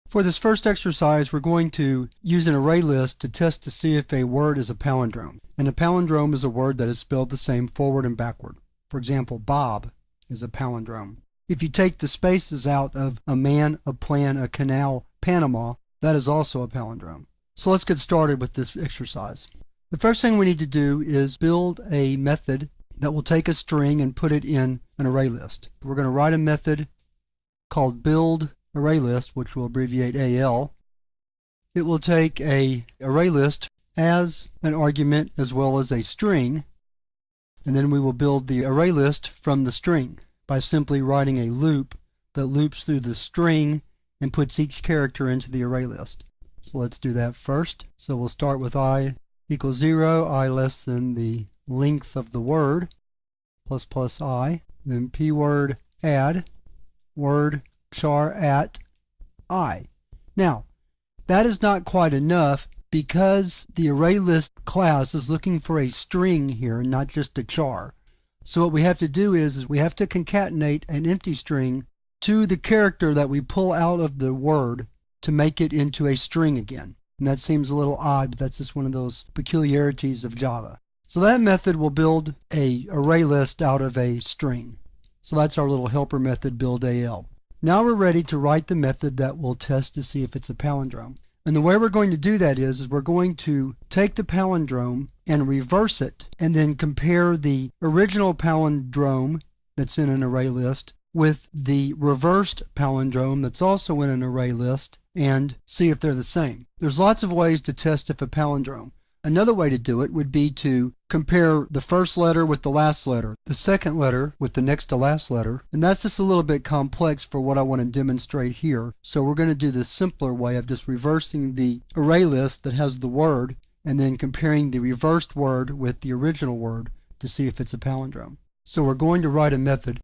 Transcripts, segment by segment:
For this first exercise, we're going to use an array list to test to see if a word is a palindrome. And a palindrome is a word that is spelled the same forward and backward. For example, Bob is a palindrome. If you take the spaces out of a man, a plan, a canal, Panama, that is also a palindrome. So let's get started with this exercise. The first thing we need to do is build a method that will take a string and put it in an array list. We're going to write a method called build ArrayList, which we'll abbreviate AL. It will take a array list as an argument as well as a string, and then we will build the array list from the string by simply writing a loop that loops through the string and puts each character into the array list. So let's do that first. So we'll start with I equals 0, I less than the length of the word, plus plus I, then p word add word char at I. Now, that is not quite enough because the ArrayList class is looking for a string here, not just a char. So what we have to do is we have to concatenate an empty string to the character that we pull out of the word to make it into a string again. And that seems a little odd, but that's just one of those peculiarities of Java. So that method will build a array list out of a string. So that's our little helper method, build AL. Now we're ready to write the method that will test to see if it's a palindrome. And the way we're going to do that is we're going to take the palindrome and reverse it, and then compare the original palindrome that's in an array list with the reversed palindrome that's also in an array list, and see if they're the same. There's lots of ways to test if a palindrome. Another way to do it would be to compare the first letter with the last letter, the second letter with the next to last letter, and that's just a little bit complex for what I want to demonstrate here. So we're going to do the simpler way of just reversing the array list that has the word and then comparing the reversed word with the original word to see if it's a palindrome. So we're going to write a method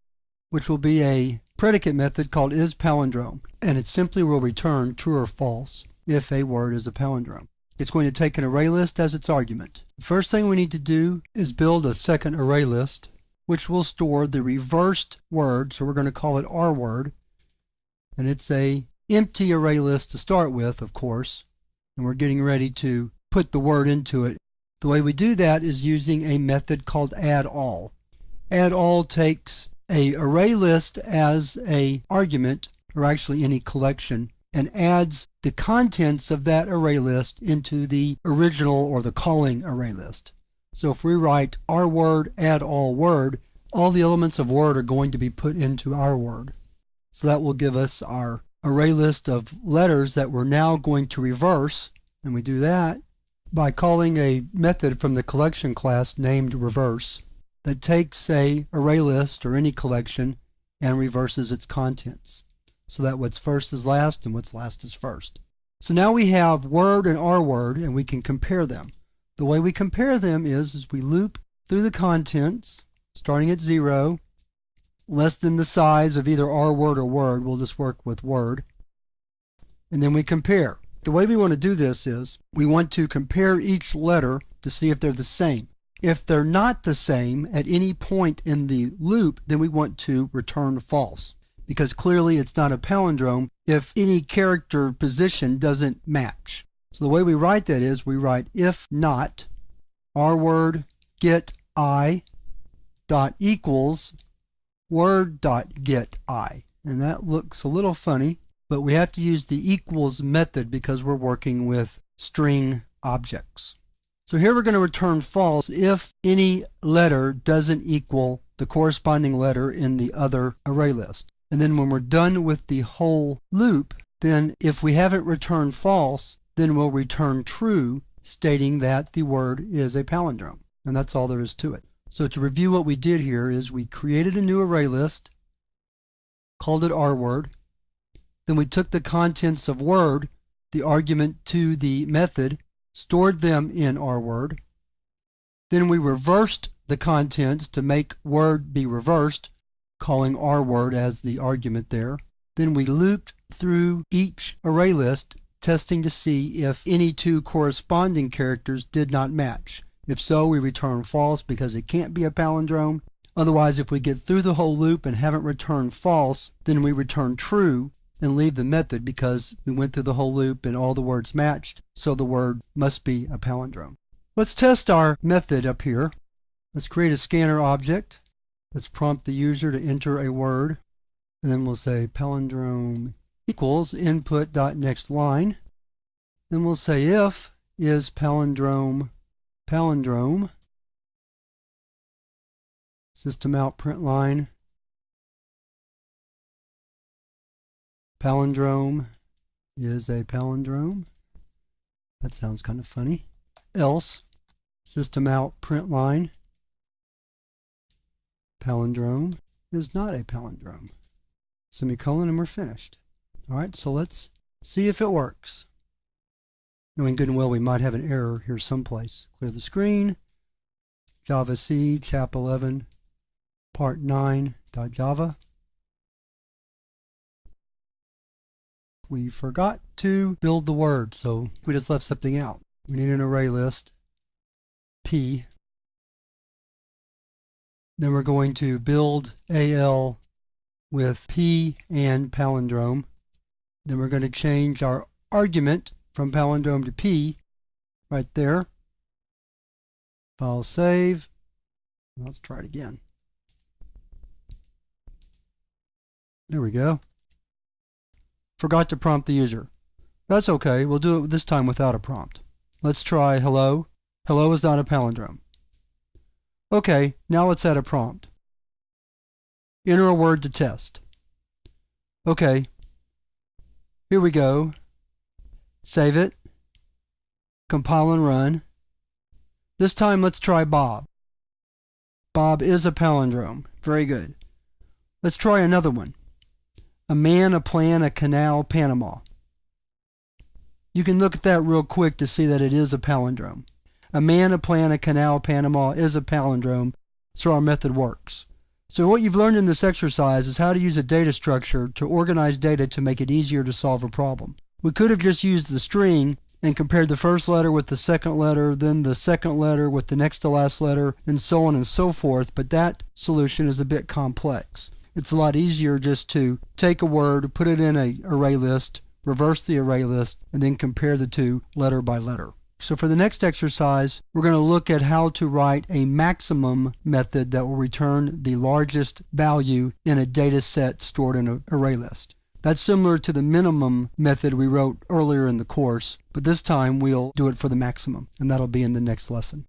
which will be a predicate method called isPalindrome, and it simply will return true or false if a word is a palindrome. It's going to take an array list as its argument. The first thing we need to do is build a second array list, which will store the reversed word, so we're going to call it R word, and it's a empty array list to start with, of course, and we're getting ready to put the word into it. The way we do that is using a method called addAll. AddAll takes a array list as a argument, or actually any collection, and adds the contents of that array list into the original or the calling array list. So if we write R word add all word, all the elements of word are going to be put into our word. So that will give us our array list of letters that we're now going to reverse, and we do that by calling a method from the collection class named reverse that takes a array list or any collection and reverses its contents, so that what's first is last and what's last is first. So now we have word and R word, and we can compare them. The way we compare them is we loop through the contents, starting at 0, less than the size of either R word or word. We'll just work with word. And then we compare. The way we want to do this is we want to compare each letter to see if they're the same. If they're not the same at any point in the loop, then we want to return false, because clearly it's not a palindrome if any character position doesn't match. So the way we write that is we write if not R word get I dot equals word dot get I. And that looks a little funny, but we have to use the equals method because we're working with string objects. So here we're going to return false if any letter doesn't equal the corresponding letter in the other array list. And then when we're done with the whole loop, then if we haven't returned false, then we'll return true, stating that the word is a palindrome. And that's all there is to it. So to review what we did here is we created a new array list, called it R word. Then we took the contents of word, the argument to the method, stored them in R word. Then we reversed the contents to make word be reversed, calling R word as the argument there. Then we looped through each array list, testing to see if any two corresponding characters did not match. If so, we return false because it can't be a palindrome. Otherwise, if we get through the whole loop and haven't returned false, then we return true, and leave the method because we went through the whole loop and all the words matched, so the word must be a palindrome. Let's test our method up here. Let's create a scanner object. Let's prompt the user to enter a word, and then we'll say palindrome equals input.nextLine. Then we'll say if is palindrome system out print line palindrome is a palindrome. That sounds kind of funny. Else system out print line palindrome is not a palindrome. Semicolon, and we're finished. Alright, so let's see if it works. Knowing good and well we might have an error here someplace. Clear the screen. Java C, chap 11, part 9.java. We forgot to build the word, so we just left something out. We need an array list, P. Then we're going to build AL with P and palindrome. Then we're going to change our argument from palindrome to P right there. File save. Let's try it again. There we go. Forgot to prompt the user. That's okay. We'll do it this time without a prompt. Let's try hello. Hello is not a palindrome. Okay, now let's add a prompt. Enter a word to test. Okay. Here we go. Save it. Compile and run. This time let's try Bob. Bob is a palindrome. Very good. Let's try another one. A man, a plan, a canal, Panama. You can look at that real quick to see that it is a palindrome. A man, a plan, a canal, Panama is a palindrome, so our method works. So what you've learned in this exercise is how to use a data structure to organize data to make it easier to solve a problem. We could have just used the string and compared the first letter with the second letter, then the second letter with the next to last letter, and so on and so forth, but that solution is a bit complex. It's a lot easier just to take a word, put it in an array list, reverse the array list, and then compare the two letter by letter. So for the next exercise, we're going to look at how to write a maximum method that will return the largest value in a data set stored in an array list. That's similar to the minimum method we wrote earlier in the course, but this time we'll do it for the maximum, and that'll be in the next lesson.